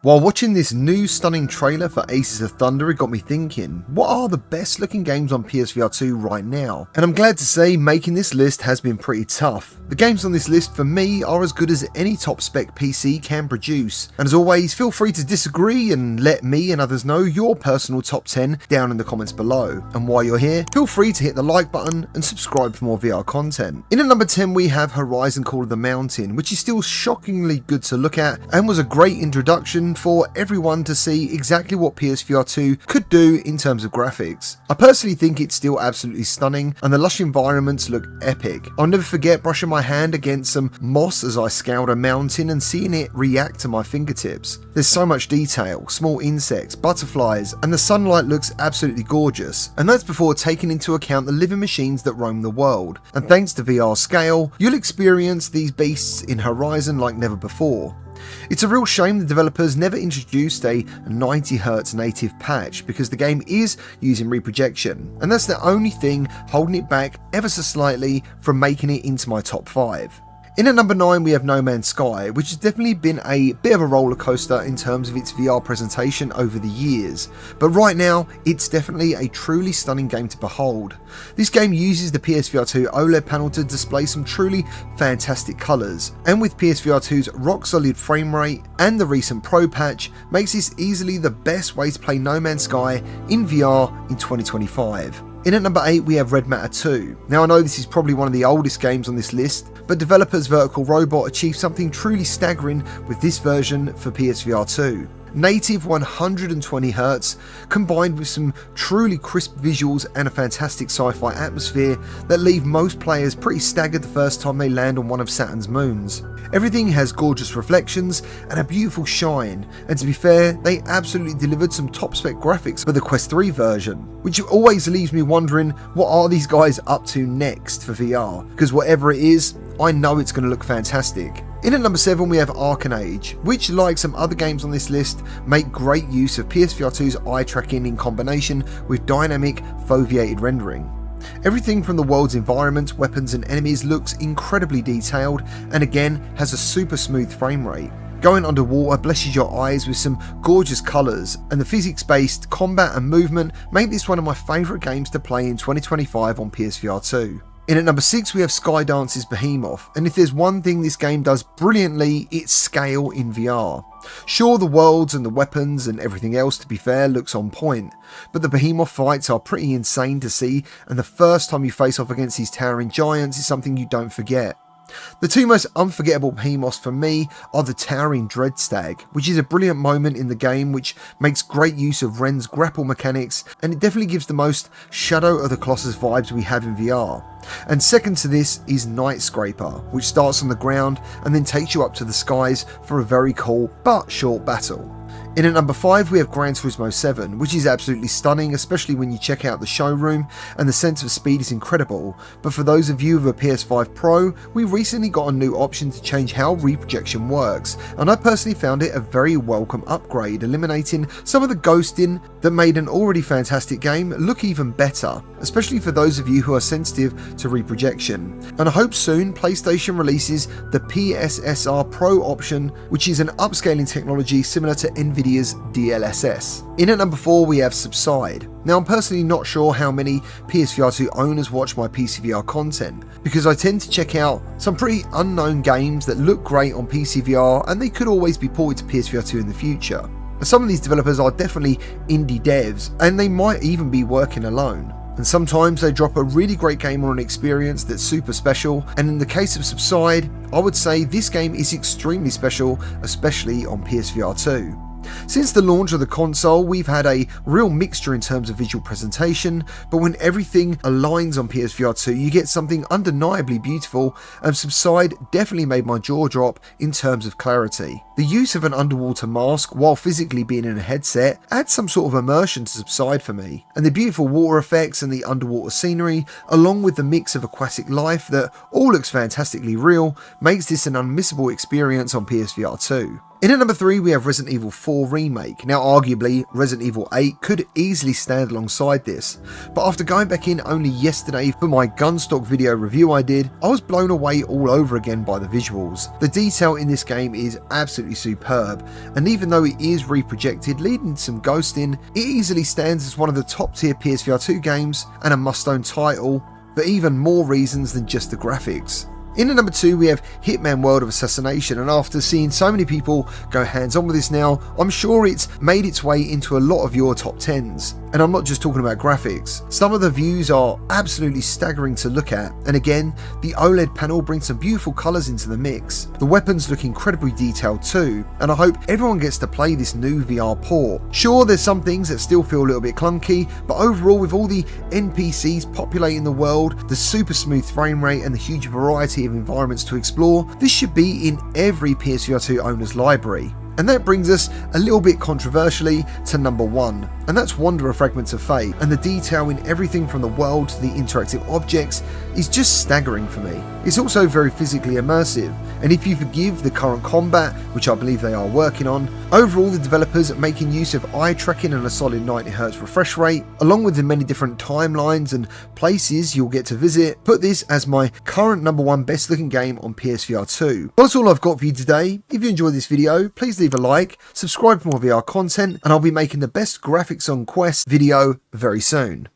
While watching this new stunning trailer for Aces of Thunder, it got me thinking, what are the best looking games on PSVR2 right now? And I'm glad to say making this list has been pretty tough. The games on this list for me are as good as any top spec PC can produce. And as always, feel free to disagree and let me and others know your personal top 10 down in the comments below. And while you're here, feel free to hit the like button and subscribe for more VR content. In at number 10 we have Horizon Call of the Mountain, which is still shockingly good to look at and was a great introduction for everyone to see exactly what PSVR2 could do in terms of graphics. I personally think it's still absolutely stunning and the lush environments look epic. I'll never forget brushing my hand against some moss as I scaled a mountain and seeing it react to my fingertips. There's so much detail, small insects, butterflies, and the sunlight looks absolutely gorgeous. And that's before taking into account the living machines that roam the world. And thanks to VR scale, you'll experience these beasts in Horizon like never before. It's a real shame the developers never introduced a 90Hz native patch because the game is using reprojection, and that's the only thing holding it back ever so slightly from making it into my top 5. In at number 9 we have No Man's Sky, which has definitely been a bit of a roller coaster in terms of its VR presentation over the years, but right now it's definitely a truly stunning game to behold. This game uses the PSVR2 OLED panel to display some truly fantastic colours, and with PSVR2's rock solid frame rate and the recent Pro patch makes this easily the best way to play No Man's Sky in VR in 2025. In at number 8 we have Red Matter 2. Now I know this is probably one of the oldest games on this list, but developers Vertical Robot achieved something truly staggering with this version for PSVR2. Native 120Hz combined with some truly crisp visuals and a fantastic sci-fi atmosphere that leave most players pretty staggered the first time they land on one of Saturn's moons. Everything has gorgeous reflections and a beautiful shine, and to be fair, they absolutely delivered some top spec graphics for the Quest 3 version, which always leaves me wondering what are these guys up to next for VR, because whatever it is, I know it's going to look fantastic. In at number 7 we have Arcane Age, which like some other games on this list make great use of PSVR2's eye tracking in combination with dynamic foveated rendering. Everything from the world's environment, weapons and enemies looks incredibly detailed and again has a super smooth frame rate. Going underwater blesses your eyes with some gorgeous colours, and the physics-based combat and movement make this one of my favourite games to play in 2025 on PSVR2. In at number 6 we have Skydance's Behemoth, and if there's one thing this game does brilliantly, it's scale in VR. Sure, the worlds and the weapons and everything else, to be fair, looks on point, but the Behemoth fights are pretty insane to see, and the first time you face off against these towering giants is something you don't forget. The two most unforgettable behemoths for me are the towering Dreadstag, which is a brilliant moment in the game which makes great use of Ren's grapple mechanics, and it definitely gives the most Shadow of the Colossus vibes we have in VR. And second to this is Night Scraper, which starts on the ground and then takes you up to the skies for a very cool but short battle. In at number 5 we have Gran Turismo 7, which is absolutely stunning, especially when you check out the showroom, and the sense of speed is incredible. But for those of you with a PS5 Pro, we recently got a new option to change how reprojection works, and I personally found it a very welcome upgrade, eliminating some of the ghosting that made an already fantastic game look even better, especially for those of you who are sensitive to reprojection. And I hope soon PlayStation releases the PSVR Pro option, which is an upscaling technology similar to Nvidia's DLSS. In at number 4 we have Subside. Now I'm personally not sure how many PSVR2 owners watch my PCVR content, because I tend to check out some pretty unknown games that look great on PCVR and they could always be ported to PSVR2 in the future. Some of these developers are definitely indie devs and they might even be working alone. And sometimes they drop a really great game on an experience that's super special, and in the case of Subside, I would say this game is extremely special, especially on PSVR2. Since the launch of the console, we've had a real mixture in terms of visual presentation, but when everything aligns on PSVR2, you get something undeniably beautiful, and Subside definitely made my jaw drop in terms of clarity. The use of an underwater mask while physically being in a headset adds some sort of immersion to Subside for me, and the beautiful water effects and the underwater scenery, along with the mix of aquatic life that all looks fantastically real, makes this an unmissable experience on PSVR2. In at number 3 we have Resident Evil 4 Remake. Now arguably Resident Evil 8 could easily stand alongside this, but after going back in only yesterday for my Gunstock video review I did, I was blown away all over again by the visuals. The detail in this game is absolutely superb, and even though it is reprojected leading to some ghosting, it easily stands as one of the top tier PSVR2 games and a must-own title for even more reasons than just the graphics. In at number 2 we have Hitman World of Assassination, and after seeing so many people go hands on with this now, I'm sure it's made its way into a lot of your top 10s. And I'm not just talking about graphics. Some of the views are absolutely staggering to look at, and again, the OLED panel brings some beautiful colours into the mix. The weapons look incredibly detailed too, and I hope everyone gets to play this new VR port. Sure, there's some things that still feel a little bit clunky, but overall with all the NPCs populating the world, the super smooth frame rate and the huge variety of environments to explore, this should be in every PSVR2 owner's library. And that brings us a little bit controversially to number 1, and that's Wanderer Fragments of Fate, and the detail in everything from the world to the interactive objects is just staggering for me. It's also very physically immersive, and if you forgive the current combat, which I believe they are working on, overall the developers are making use of eye tracking and a solid 90Hz refresh rate, along with the many different timelines and places you'll get to visit, put this as my current number 1 best looking game on PSVR2. Well, that's all I've got for you today. If you enjoyed this video, please leave a like, subscribe for more VR content, and I'll be making the best graphics on Quest video very soon.